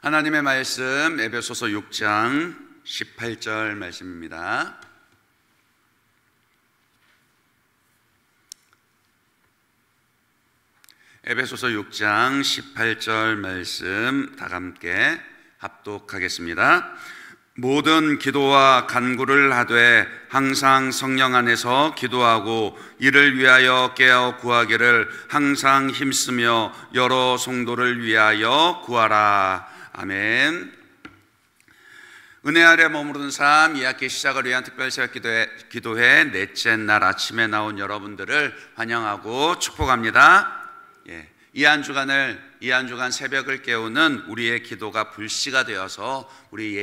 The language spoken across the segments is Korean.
하나님의 말씀 에베소서 6장 18절 말씀입니다. 에베소서 6장 18절 말씀 다 함께 합독하겠습니다. 모든 기도와 간구를 하되 항상 성령 안에서 기도하고 이를 위하여 깨어 구하기를 항상 힘쓰며 여러 성도를 위하여 구하라. 아멘. 은혜 아래 머무르는 삶 2학기 시작을 위한 특별새벽 기도회 넷째 날 아침에 나온 여러분들을 환영하고 축복합니다. 이 한 주간 새벽을 깨우는 우리의 기도가 불씨가 되어서 우리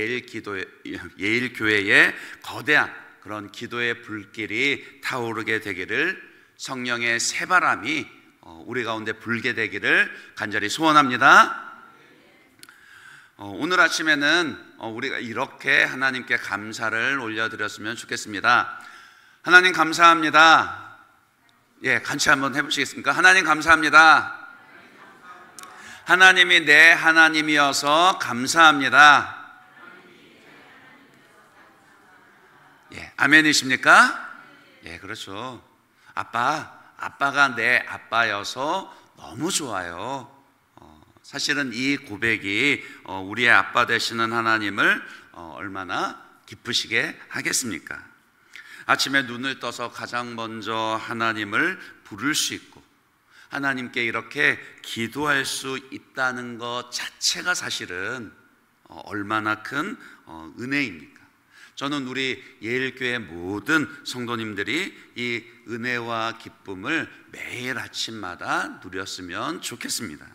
예일교회의 거대한 그런 기도의 불길이 타오르게 되기를, 성령의 새바람이 우리 가운데 불게 되기를 간절히 소원합니다. 오늘 아침에는 우리가 이렇게 하나님께 감사를 올려드렸으면 좋겠습니다. 하나님 감사합니다. 같이 한번 해보시겠습니까? 하나님 감사합니다. 하나님이 내 하나님이어서 감사합니다. 아멘이십니까? 그렇죠. 아빠가 내 아빠여서 너무 좋아요. 사실은 이 고백이 우리의 아빠 되시는 하나님을 얼마나 기쁘시게 하겠습니까? 아침에 눈을 떠서 가장 먼저 하나님을 부를 수 있고 하나님께 이렇게 기도할 수 있다는 것 자체가 사실은 얼마나 큰 은혜입니까? 저는 우리 예일교회 모든 성도님들이 이 은혜와 기쁨을 매일 아침마다 누렸으면 좋겠습니다.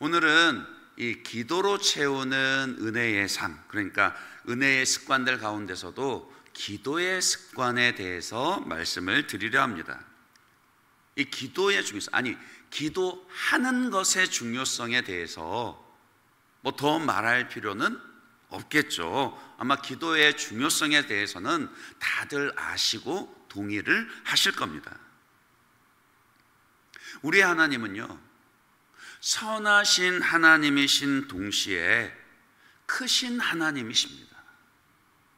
오늘은 이 기도로 채우는 은혜의 삶, 그러니까 은혜의 습관들 가운데서도 기도의 습관에 대해서 말씀을 드리려 합니다. 이 기도의 중요성, 기도하는 것의 중요성에 대해서 더 말할 필요는 없겠죠. 아마 기도의 중요성에 대해서는 다들 아시고 동의를 하실 겁니다. 우리 하나님은요, 선하신 하나님이신 동시에 크신 하나님이십니다.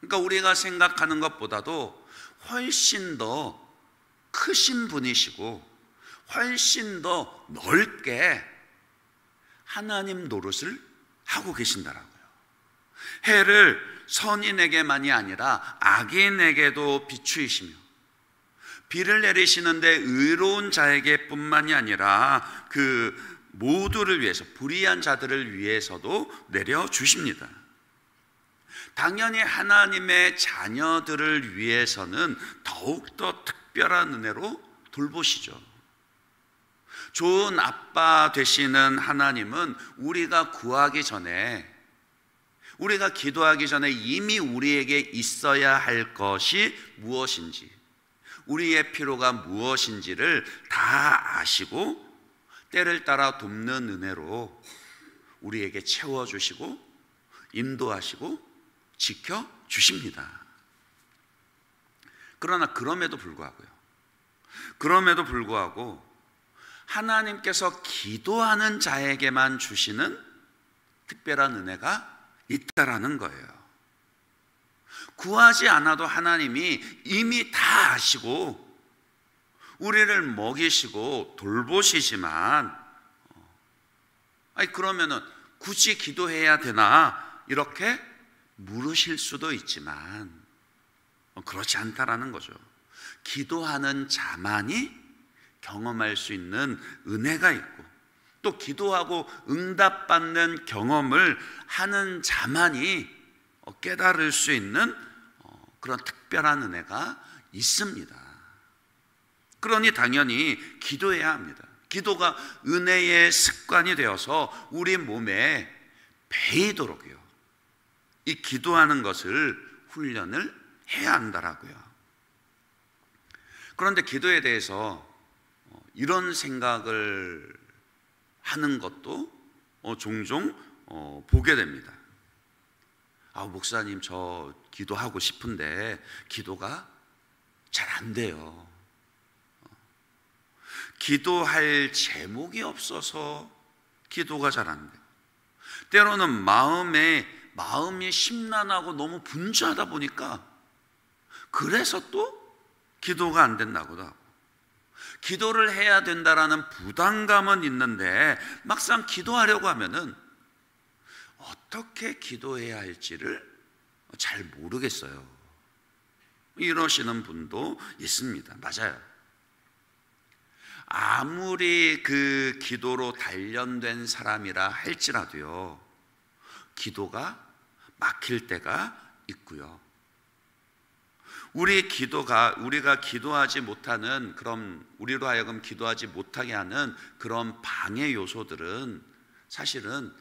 그러니까 우리가 생각하는 것보다도 훨씬 더 크신 분이시고 훨씬 더 넓게 하나님 노릇을 하고 계신다라고요. 해를 선인에게만이 아니라 악인에게도 비추이시며 비를 내리시는데 의로운 자에게 뿐만이 아니라 그 모두를 위해서, 불의한 자들을 위해서도 내려주십니다. 당연히 하나님의 자녀들을 위해서는 더욱더 특별한 은혜로 돌보시죠. 좋은 아빠 되시는 하나님은 우리가 구하기 전에, 우리가 기도하기 전에 이미 우리에게 있어야 할 것이 무엇인지, 우리의 필요가 무엇인지를 다 아시고 때를 따라 돕는 은혜로 우리에게 채워주시고 인도하시고 지켜주십니다. 그러나 그럼에도 불구하고 하나님께서 기도하는 자에게만 주시는 특별한 은혜가 있다라는 거예요. 구하지 않아도 하나님이 이미 다 아시고 우리를 먹이시고 돌보시지만, 그러면은 굳이 기도해야 되나 이렇게 물으실 수도 있지만 그렇지 않다라는 거죠. 기도하는 자만이 경험할 수 있는 은혜가 있고, 또 기도하고 응답받는 경험을 하는 자만이 깨달을 수 있는 그런 특별한 은혜가 있습니다. 그러니 당연히 기도해야 합니다. 기도가 은혜의 습관이 되어서 우리 몸에 배이도록요, 이 기도하는 것을 훈련을 해야 한다라고요. 그런데 기도에 대해서 이런 생각을 하는 것도 종종 보게 됩니다. 목사님, 저 기도하고 싶은데 기도가 잘 안 돼요. 기도할 제목이 없어서 기도가 잘 안 돼요. 때로는 마음이 심란하고 너무 분주하다 보니까 그래서 또 기도가 안 된다고도 하고, 기도를 해야 된다라는 부담감은 있는데 막상 기도하려고 하면은 어떻게 기도해야 할지를 잘 모르겠어요. 이러시는 분도 있습니다. 맞아요. 아무리 그 기도로 단련된 사람이라 할지라도요, 기도가 막힐 때가 있고요. 우리가 기도하지 못하는, 그럼 우리로 하여금 기도하지 못하게 하는 그런 방해 요소들은 사실은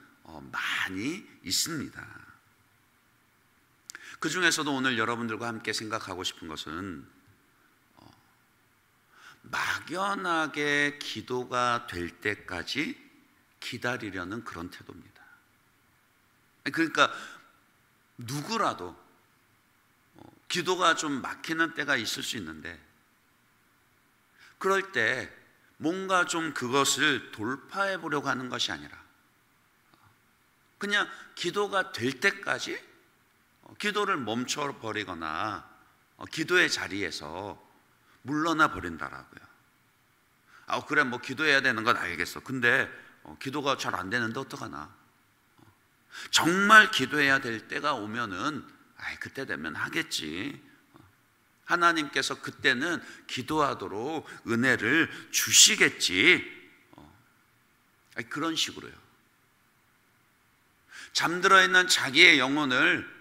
많이 있습니다. 그 중에서도 오늘 여러분들과 함께 생각하고 싶은 것은 막연하게 기도가 될 때까지 기다리려는 그런 태도입니다. 그러니까 누구라도 기도가 좀 막히는 때가 있을 수 있는데, 그럴 때 뭔가 좀 그것을 돌파해 보려고 하는 것이 아니라 그냥 기도가 될 때까지 기도를 멈춰버리거나 기도의 자리에서 물러나 버린다라고요. 그래, 뭐 기도해야 되는 건 알겠어. 근데 기도가 잘 안 되는데 어떡하나. 정말 기도해야 될 때가 오면은 그때 되면 하겠지. 하나님께서 그때는 기도하도록 은혜를 주시겠지. 그런 식으로요. 잠들어 있는 자기의 영혼을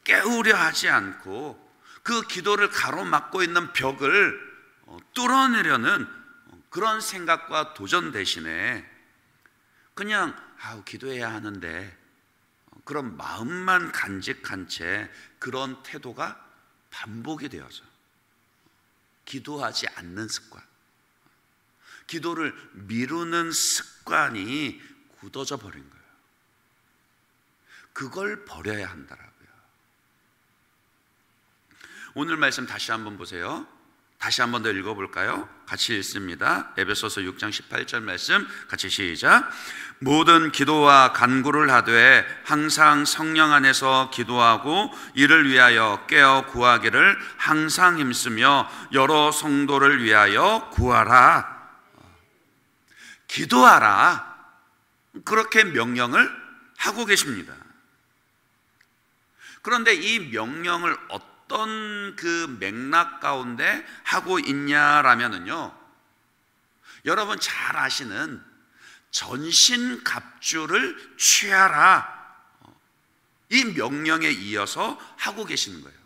깨우려 하지 않고 그 기도를 가로막고 있는 벽을 뚫어내려는 그런 생각과 도전 대신에 그냥 기도해야 하는데 그런 마음만 간직한 채 그런 태도가 반복이 되어서 기도하지 않는 습관, 기도를 미루는 습관이 굳어져 버린 거예요. 그걸 버려야 한다라고요. 오늘 말씀 다시 한번 보세요. 다시 한번 더 읽어볼까요? 같이 읽습니다. 에베소서 6장 18절 말씀 같이 시작. 모든 기도와 간구를 하되 항상 성령 안에서 기도하고 이를 위하여 깨어 구하기를 항상 힘쓰며 여러 성도를 위하여 구하라. 기도하라. 그렇게 명령을 하고 계십니다. 그런데 이 명령을 어떤 그 맥락 가운데 하고 있냐라면은요, 여러분 잘 아시는 전신갑주를 취하라, 이 명령에 이어서 하고 계시는 거예요.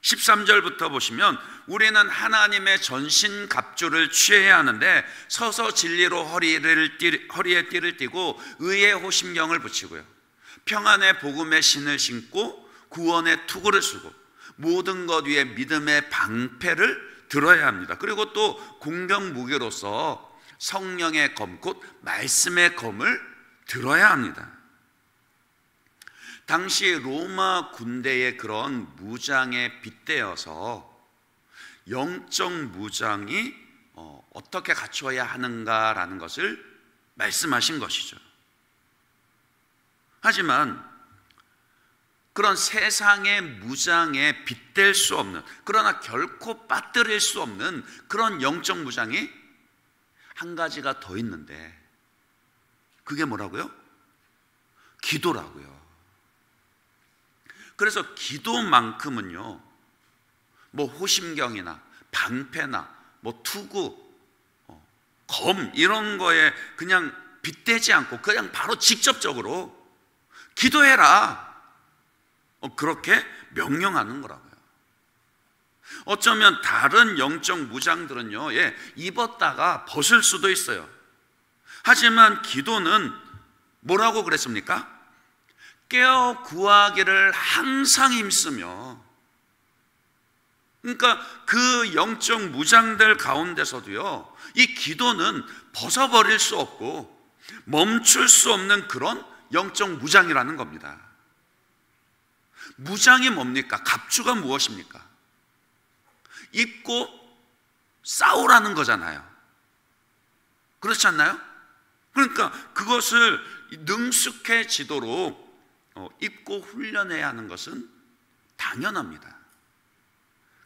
13절부터 보시면 우리는 하나님의 전신갑주를 취해야 하는데 서서 진리로 허리에 띠를 띠고 의의 호심경을 붙이고요, 평안의 복음의 신을 신고 구원의 투구를 쓰고 모든 것 위에 믿음의 방패를 들어야 합니다. 그리고 또 공격 무기로서 성령의 검, 곧 말씀의 검을 들어야 합니다. 당시 로마 군대의 그런 무장에 빗대어서 영적 무장이 어떻게 갖춰야 하는가라는 것을 말씀하신 것이죠. 하지만 그런 세상의 무장에 빗댈 수 없는, 그러나 결코 빠뜨릴 수 없는 그런 영적 무장이 한 가지가 더 있는데 그게 뭐라고요? 기도라고요. 그래서 기도만큼은요, 뭐 호심경이나 방패나 뭐 투구, 검 이런 거에 그냥 빗대지 않고 그냥 바로 직접적으로 기도해라, 그렇게 명령하는 거라고요. 어쩌면 다른 영적 무장들은요, 입었다가 벗을 수도 있어요. 하지만 기도는 뭐라고 그랬습니까? 깨어 구하기를 항상 힘쓰며. 그러니까 그 영적 무장들 가운데서도요, 이 기도는 벗어버릴 수 없고 멈출 수 없는 그런 영적 무장이라는 겁니다. 무장이 뭡니까? 갑주가 무엇입니까? 입고 싸우라는 거잖아요. 그렇지 않나요? 그러니까 그것을 능숙해지도록 입고 훈련해야 하는 것은 당연합니다.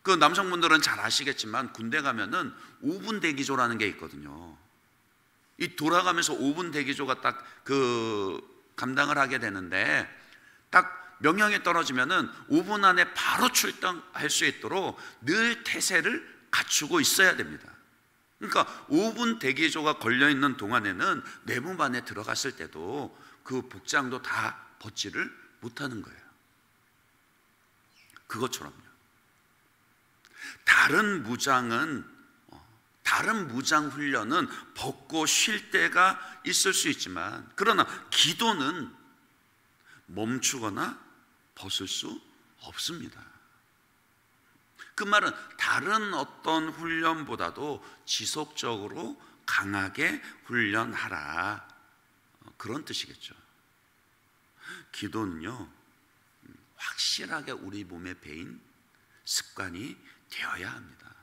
그 남성분들은 잘 아시겠지만 군대 가면은 5분 대기조라는 게 있거든요. 이 돌아가면서 5분 대기조가 딱 감당을 하게 되는데, 딱 명령이 떨어지면은 5분 안에 바로 출동할 수 있도록 늘 태세를 갖추고 있어야 됩니다. 그러니까 5분 대기조가 걸려 있는 동안에는 내무반에 들어갔을 때도 그 복장도 다 벗지를 못하는 거예요. 그것처럼요. 다른 무장 훈련은 벗고 쉴 때가 있을 수 있지만, 그러나 기도는 멈추거나 벗을 수 없습니다. 그 말은 다른 어떤 훈련보다도 지속적으로 강하게 훈련하라, 그런 뜻이겠죠. 기도는요, 확실하게 우리 몸에 배인 습관이 되어야 합니다.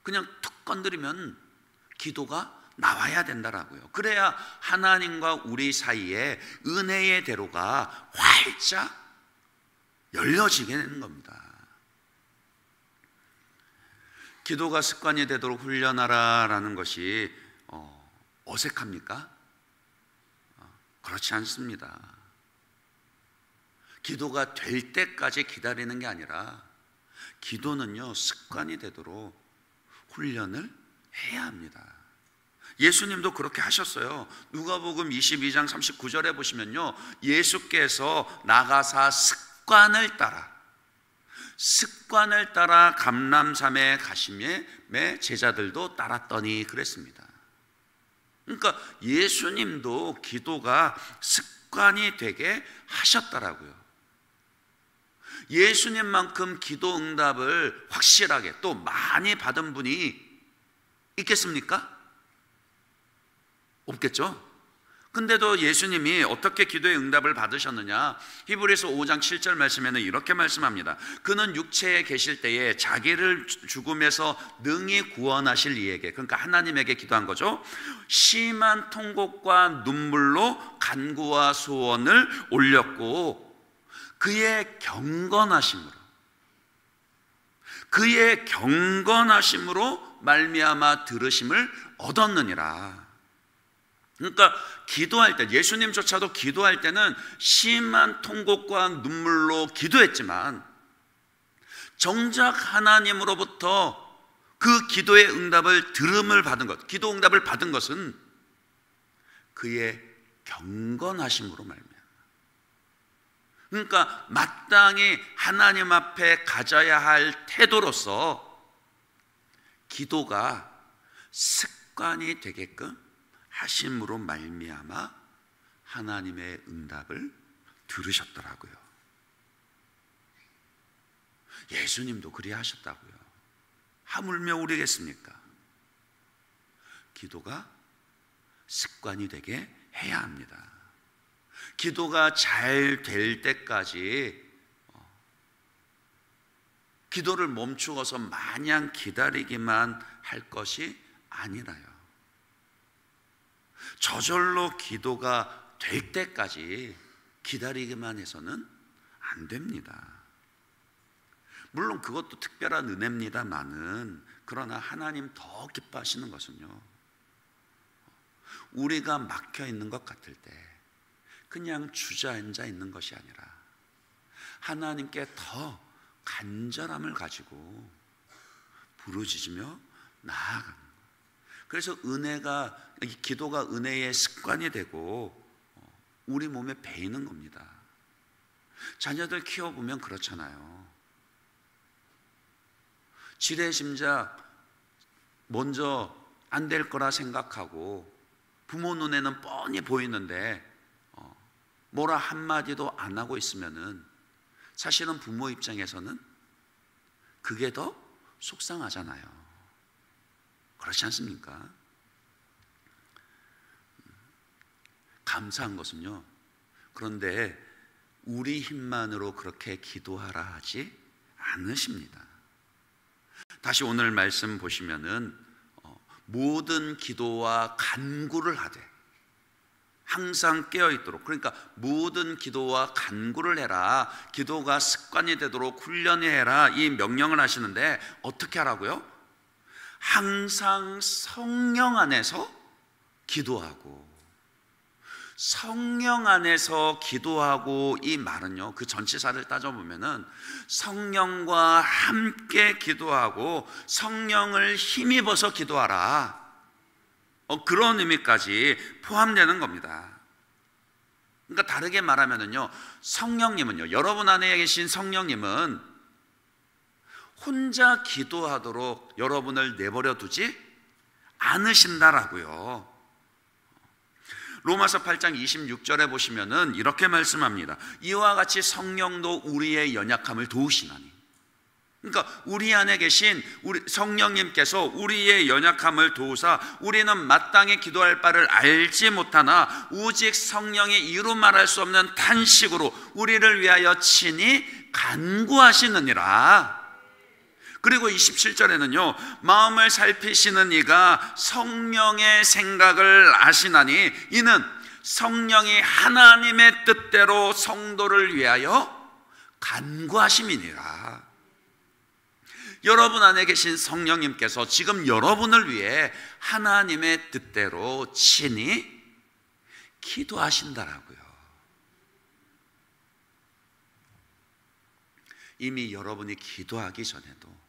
그냥 툭 건드리면 기도가 나와야 된다라고요. 그래야 하나님과 우리 사이에 은혜의 대로가 활짝 열려지게 되는 겁니다. 기도가 습관이 되도록 훈련하라라는 것이 어색합니까? 그렇지 않습니다. 기도가 될 때까지 기다리는 게 아니라, 기도는요, 습관이 되도록 훈련을 해야 합니다. 예수님도 그렇게 하셨어요. 누가복음 22장 39절에 보시면요, 예수께서 나가사 습관을 따라 감람산에 가심에 제자들도 따랐더니 그랬습니다. 그러니까 예수님도 기도가 습관이 되게 하셨더라고요. 예수님만큼 기도 응답을 확실하게 또 많이 받은 분이 있겠습니까? 없겠죠? 근데도 예수님이 어떻게 기도의 응답을 받으셨느냐, 히브리서 5장 7절 말씀에는 이렇게 말씀합니다. 그는 육체에 계실 때에 자기를 죽음에서 능히 구원하실 이에게, 그러니까 하나님에게 기도한 거죠. 심한 통곡과 눈물로 간구와 소원을 올렸고, 그의 경건하심으로 말미암아 들으심을 얻었느니라. 그러니까 기도할 때, 예수님조차도 기도할 때는 심한 통곡과 눈물로 기도했지만, 정작 하나님으로부터 그 기도의 응답을 들음을 받은 것, 기도 응답을 받은 것은 그의 경건하심으로 말미암아. 그러니까 마땅히 하나님 앞에 가져야 할 태도로서 기도가 습관이 되게끔 하심으로 말미암아 하나님의 응답을 들으셨더라고요. 예수님도 그리하셨다고요. 하물며 우리겠습니까? 기도가 습관이 되게 해야 합니다. 기도가 잘 될 때까지 기도를 멈추어서 마냥 기다리기만 할 것이 아니라요, 저절로 기도가 될 때까지 기다리기만 해서는 안 됩니다. 물론 그것도 특별한 은혜입니다만은, 그러나 하나님 더 기뻐하시는 것은요, 우리가 막혀 있는 것 같을 때 그냥 주저앉아 있는 것이 아니라 하나님께 더 간절함을 가지고 부르짖으며 나아가는 거예요. 그래서 기도가 은혜의 습관이 되고 우리 몸에 배이는 겁니다. 자녀들 키워보면 그렇잖아요. 지레짐작 먼저 안 될 거라 생각하고 부모 눈에는 뻔히 보이는데 뭐라 한마디도 안 하고 있으면은 사실은 부모 입장에서는 그게 더 속상하잖아요. 그렇지 않습니까? 감사한 것은요, 그런데 우리 힘만으로 그렇게 기도하라 하지 않으십니다. 다시 오늘 말씀 보시면은 모든 기도와 간구를 하되, 항상 깨어있도록. 그러니까 모든 기도와 간구를 해라, 기도가 습관이 되도록 훈련해라, 이 명령을 하시는데 어떻게 하라고요? 항상 성령 안에서 기도하고. 성령 안에서 기도하고, 이 말은요, 그 전치사를 따져보면은 성령과 함께 기도하고 성령을 힘입어서 기도하라, 그런 의미까지 포함되는 겁니다. 그러니까 다르게 말하면은요, 성령님은요, 여러분 안에 계신 성령님은 혼자 기도하도록 여러분을 내버려 두지 않으신다라고요. 로마서 8장 26절에 보시면은 이렇게 말씀합니다. 이와 같이 성령도 우리의 연약함을 도우시나니. 그러니까 우리 안에 계신 우리 성령님께서 우리의 연약함을 도우사 우리는 마땅히 기도할 바를 알지 못하나 오직 성령이 이루 말할 수 없는 탄식으로 우리를 위하여 친히 간구하시느니라. 그리고 27절에는요, 마음을 살피시는 이가 성령의 생각을 아시나니 이는 성령이 하나님의 뜻대로 성도를 위하여 간구하심이니라. 여러분 안에 계신 성령님께서 지금 여러분을 위해 하나님의 뜻대로 친히 기도하신다라고요. 이미 여러분이 기도하기 전에도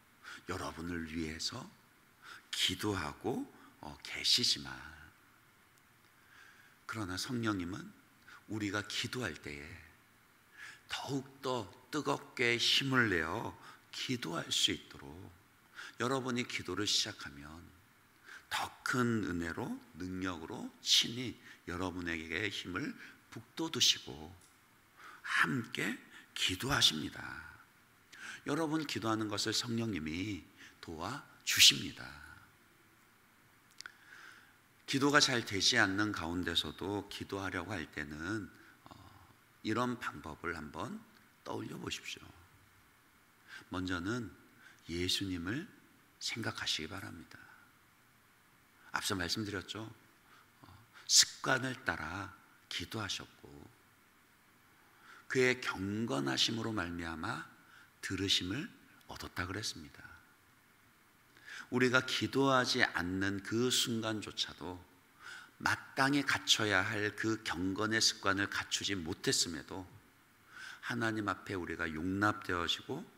여러분을 위해서 기도하고 계시지만, 그러나 성령님은 우리가 기도할 때에 더욱더 뜨겁게 힘을 내어 기도할 수 있도록 여러분이 기도를 시작하면 더 큰 은혜로, 능력으로 친히 여러분에게 힘을 북돋으시고 함께 기도하십니다. 여러분 기도하는 것을 성령님이 도와주십니다. 기도가 잘 되지 않는 가운데서도 기도하려고 할 때는 이런 방법을 한번 떠올려 보십시오. 먼저는 예수님을 생각하시기 바랍니다. 앞서 말씀드렸죠. 습관을 따라 기도하셨고 그의 경건하심으로 말미암아 들으심을 얻었다 그랬습니다. 우리가 기도하지 않는 그 순간조차도 마땅히 갖춰야 할 그 경건의 습관을 갖추지 못했음에도 하나님 앞에 우리가 용납되어지고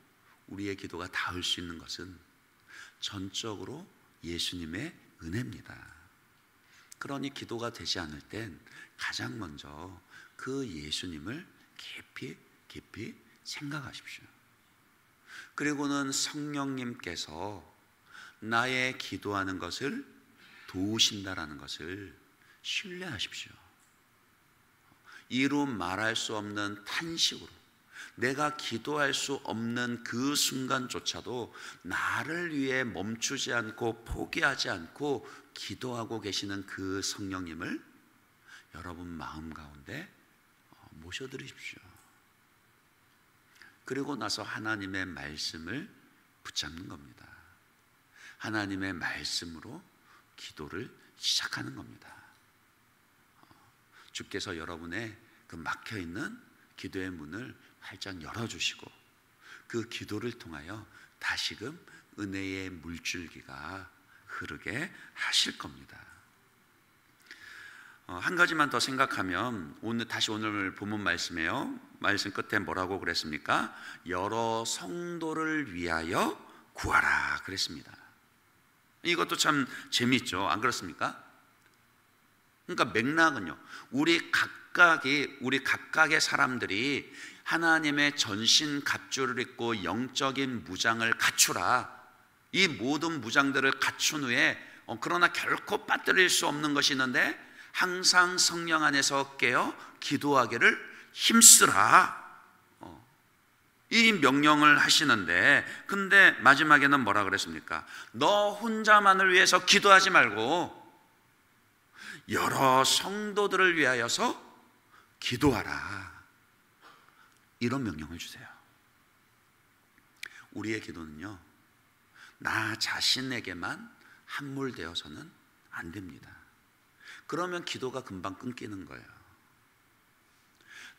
우리의 기도가 닿을 수 있는 것은 전적으로 예수님의 은혜입니다. 그러니 기도가 되지 않을 땐 가장 먼저 그 예수님을 깊이 생각하십시오. 그리고는 성령님께서 나의 기도하는 것을 도우신다라는 것을 신뢰하십시오. 이루 말할 수 없는 탄식으로 내가 기도할 수 없는 그 순간조차도 나를 위해 멈추지 않고 포기하지 않고 기도하고 계시는 그 성령님을 여러분 마음 가운데 모셔드리십시오. 그리고 나서 하나님의 말씀을 붙잡는 겁니다. 하나님의 말씀으로 기도를 시작하는 겁니다. 주께서 여러분의 그 막혀있는 기도의 문을 활짝 열어주시고 그 기도를 통하여 다시금 은혜의 물줄기가 흐르게 하실 겁니다. 한 가지만 더 생각하면 오늘 본문 말씀이에요. 말씀 끝에 뭐라고 그랬습니까? 여러 성도를 위하여 구하라 그랬습니다. 이것도 참 재미있죠, 안 그렇습니까? 그러니까 맥락은요, 우리 각각의 사람들이 하나님의 전신 갑주를 입고 영적인 무장을 갖추라. 이 모든 무장들을 갖춘 후에 그러나 결코 빠뜨릴 수 없는 것이 있는데 항상 성령 안에서 깨어 기도하기를 힘쓰라. 이 명령을 하시는데, 근데 마지막에는 뭐라 그랬습니까? 너 혼자만을 위해서 기도하지 말고 여러 성도들을 위하여서 기도하라. 이런 명령을 주세요. 우리의 기도는요, 나 자신에게만 함몰되어서는 안 됩니다. 그러면 기도가 금방 끊기는 거예요.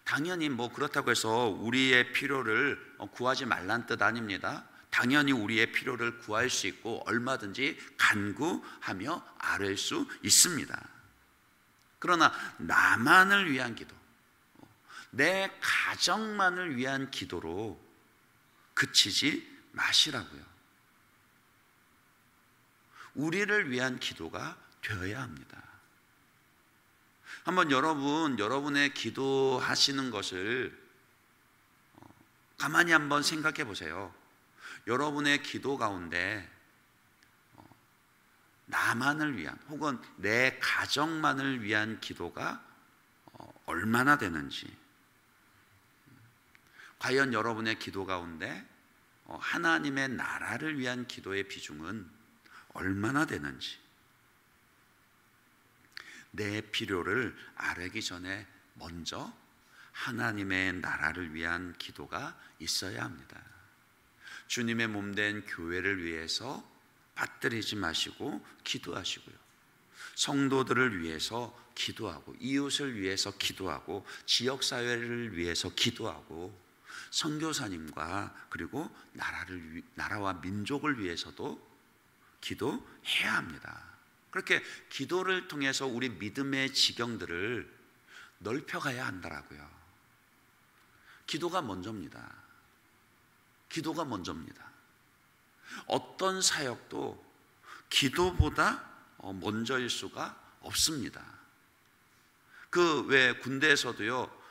당연히 그렇다고 해서 우리의 필요를 구하지 말란 뜻 아닙니다. 당연히 우리의 필요를 구할 수 있고 얼마든지 간구하며 아뢰 수 있습니다. 그러나 나만을 위한 기도, 내 가정만을 위한 기도로 그치지 마시라고요. 우리를 위한 기도가 되어야 합니다. 한번 여러분의 기도하시는 것을 가만히 한번 생각해 보세요. 여러분의 기도 가운데 나만을 위한 혹은 내 가정만을 위한 기도가 얼마나 되는지, 과연 여러분의 기도 가운데 하나님의 나라를 위한 기도의 비중은 얼마나 되는지, 내 필요를 아뢰기 전에 먼저 하나님의 나라를 위한 기도가 있어야 합니다. 주님의 몸된 교회를 위해서 받들이지 마시고 기도하시고요, 성도들을 위해서 기도하고, 이웃을 위해서 기도하고, 지역사회를 위해서 기도하고, 선교사님과 그리고 나라와 민족을 위해서도 기도해야 합니다. 그렇게 기도를 통해서 우리 믿음의 지경들을 넓혀가야 한다라고요. 기도가 먼저입니다. 기도가 먼저입니다. 어떤 사역도 기도보다 먼저일 수가 없습니다. 왜 군대에서도요,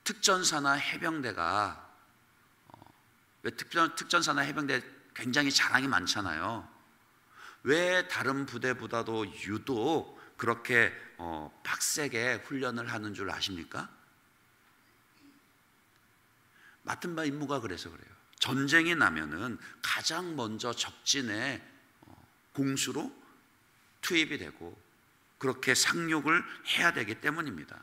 특전사나 해병대가 왜 특전사나 해병대 굉장히 자랑이 많잖아요. 왜 다른 부대보다도 유독 그렇게 빡세게 훈련을 하는 줄 아십니까? 맡은 바 임무가 그래서 그래요. 전쟁이 나면은 가장 먼저 적진에 공수로 투입이 되고 그렇게 상륙을 해야 되기 때문입니다.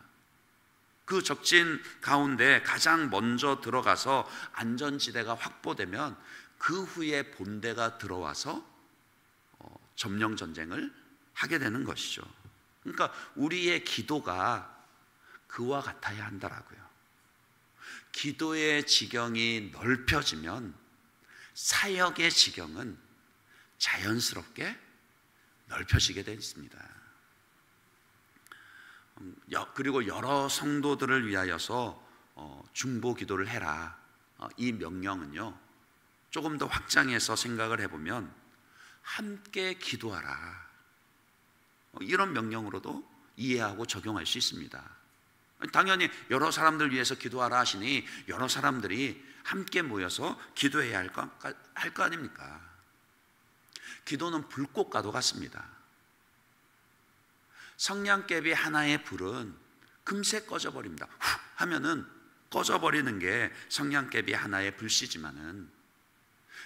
그 적진 가운데 가장 먼저 들어가서 안전지대가 확보되면 그 후에 본대가 들어와서 점령 전쟁을 하게 되는 것이죠. 그러니까 우리의 기도가 그와 같아야 한다라고요. 기도의 지경이 넓혀지면 사역의 지경은 자연스럽게 넓혀지게 되어 있습니다. 그리고 여러 성도들을 위하여서 중보 기도를 해라. 이 명령은요, 조금 더 확장해서 생각을 해보면 함께 기도하라, 이런 명령으로도 이해하고 적용할 수 있습니다. 당연히 여러 사람들 위해서 기도하라 하시니 여러 사람들이 함께 모여서 기도해야 할 거 아닙니까? 기도는 불꽃과도 같습니다. 성냥개비 하나의 불은 금세 꺼져버립니다. 훅 하면은 꺼져버리는 게 성냥개비 하나의 불씨지만은,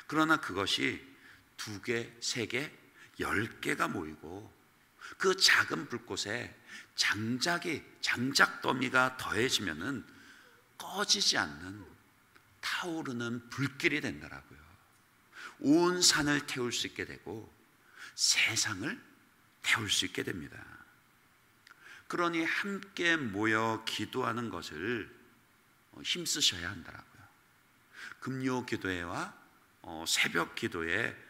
그러나 그것이 2개, 3개, 10개가 모이고 그 작은 불꽃에 장작 더미가 더해지면은 꺼지지 않는 타오르는 불길이 된다라고요. 온 산을 태울 수 있게 되고 세상을 태울 수 있게 됩니다. 그러니 함께 모여 기도하는 것을 힘쓰셔야 한다라고요. 금요 기도회와 새벽 기도회,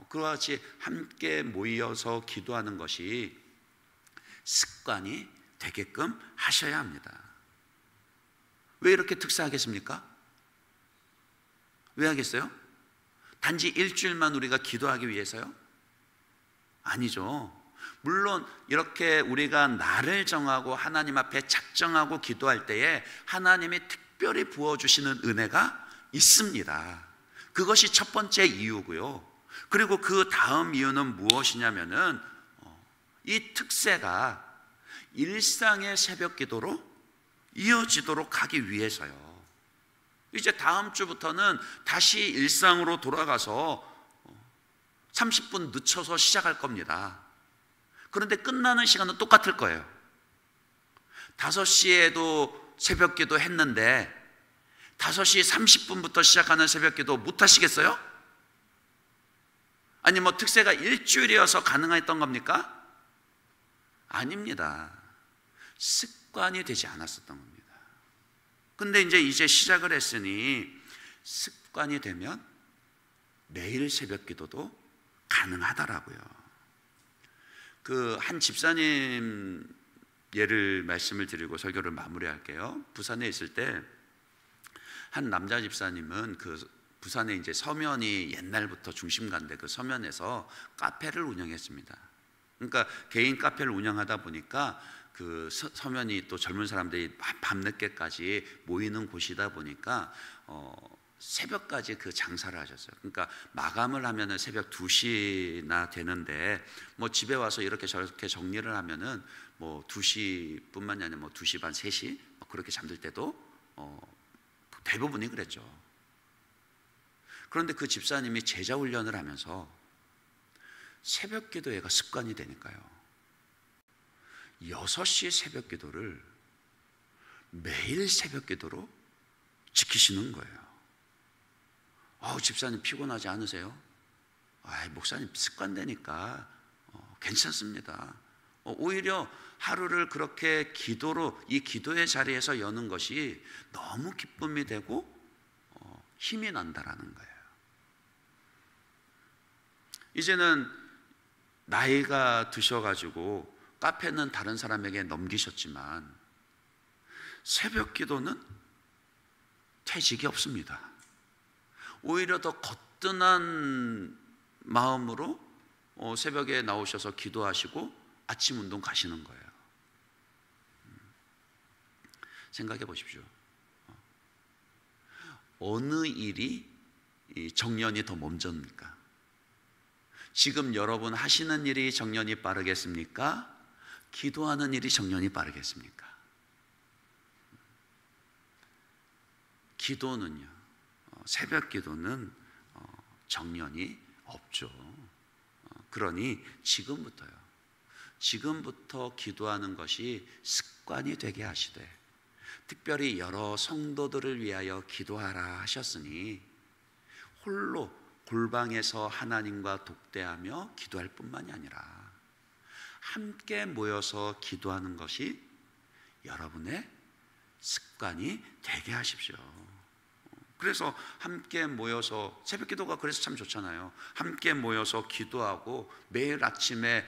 그와 같이 함께 모여서 기도하는 것이 습관이 되게끔 하셔야 합니다. 왜 이렇게 특사하겠습니까? 왜 하겠어요? 단지 일주일만 우리가 기도하기 위해서요? 아니죠. 물론 이렇게 우리가 날을 정하고 하나님 앞에 작정하고 기도할 때에 하나님이 특별히 부어주시는 은혜가 있습니다. 그것이 첫 번째 이유고요. 그리고 그 다음 이유는 무엇이냐면은 이 특세가 일상의 새벽 기도로 이어지도록 하기 위해서요. 이제 다음 주부터는 다시 일상으로 돌아가서 30분 늦춰서 시작할 겁니다. 그런데 끝나는 시간은 똑같을 거예요. 5시에도 새벽 기도 했는데 5시 30분부터 시작하는 새벽 기도 못 하시겠어요? 아니 뭐 특세가 일주일이어서 가능했던 겁니까? 아닙니다. 습관이 되지 않았었던 겁니다. 근데 이제 시작을 했으니 습관이 되면 매일 새벽 기도도 가능하더라고요. 그 한 집사님 예를 말씀을 드리고 설교를 마무리할게요. 부산에 있을 때 한 남자 집사님은 그 부산에 이제 서면이 옛날부터 중심가인데 그 서면에서 카페를 운영했습니다. 그러니까 개인 카페를 운영하다 보니까 그 서면이 또 젊은 사람들이 밤늦게까지 모이는 곳이다 보니까 새벽까지 그 장사를 하셨어요. 그러니까 마감을 하면은 새벽 2시나 되는데 뭐 집에 와서 이렇게 저렇게 정리를 하면은 뭐 2시뿐만이 아니라 뭐 2시 반, 3시 그렇게 잠들 때도 대부분이 그랬죠. 그런데 그 집사님이 제자 훈련을 하면서 새벽 기도회가 습관이 되니까요, 6시 새벽 기도를 매일 새벽 기도로 지키시는 거예요. 집사님 피곤하지 않으세요? 목사님 습관되니까 괜찮습니다. 오히려 하루를 그렇게 기도로 이 기도의 자리에서 여는 것이 너무 기쁨이 되고 힘이 난다라는 거예요. 이제는 나이가 드셔가지고 카페는 다른 사람에게 넘기셨지만 새벽 기도는 퇴직이 없습니다. 오히려 더 거뜬한 마음으로 새벽에 나오셔서 기도하시고 아침 운동 가시는 거예요. 생각해 보십시오. 어느 일이 정년이 더 먼저입니까? 지금 여러분 하시는 일이 정년이 빠르겠습니까? 기도하는 일이 정년이 빠르겠습니까? 기도는요, 새벽 기도는 정년이 없죠. 그러니 지금부터 기도하는 것이 습관이 되게 하시되, 특별히 여러 성도들을 위하여 기도하라 하셨으니 홀로 골방에서 하나님과 독대하며 기도할 뿐만이 아니라 함께 모여서 기도하는 것이 여러분의 습관이 되게 하십시오. 그래서 함께 모여서 새벽 기도가 그래서 참 좋잖아요. 함께 모여서 기도하고 매일 아침에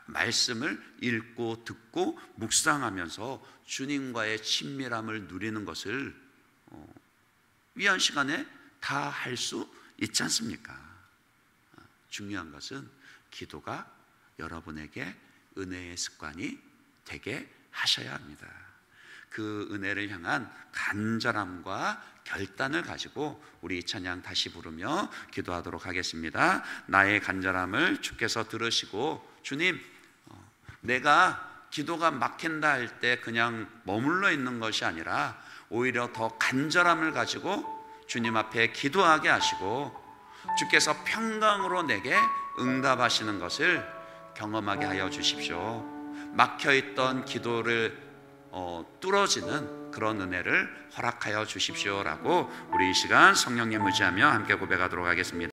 말씀을 읽고 듣고 묵상하면서 주님과의 친밀함을 누리는 것을 위한 시간에 다 할 수 있지 않습니까? 중요한 것은 기도가 여러분에게 은혜의 습관이 되게 하셔야 합니다. 그 은혜를 향한 간절함과 결단을 가지고 우리 찬양 다시 부르며 기도하도록 하겠습니다. 나의 간절함을 주께서 들으시고, 주님, 내가 기도가 막힌다 할 때 그냥 머물러 있는 것이 아니라 오히려 더 간절함을 가지고 주님 앞에 기도하게 하시고 주께서 평강으로 내게 응답하시는 것을 경험하게 하여 주십시오. 막혀있던 기도를 뚫어지는 그런 은혜를 허락하여 주십시오라고 우리 이 시간 성령님 의지하며 함께 고백하도록 하겠습니다.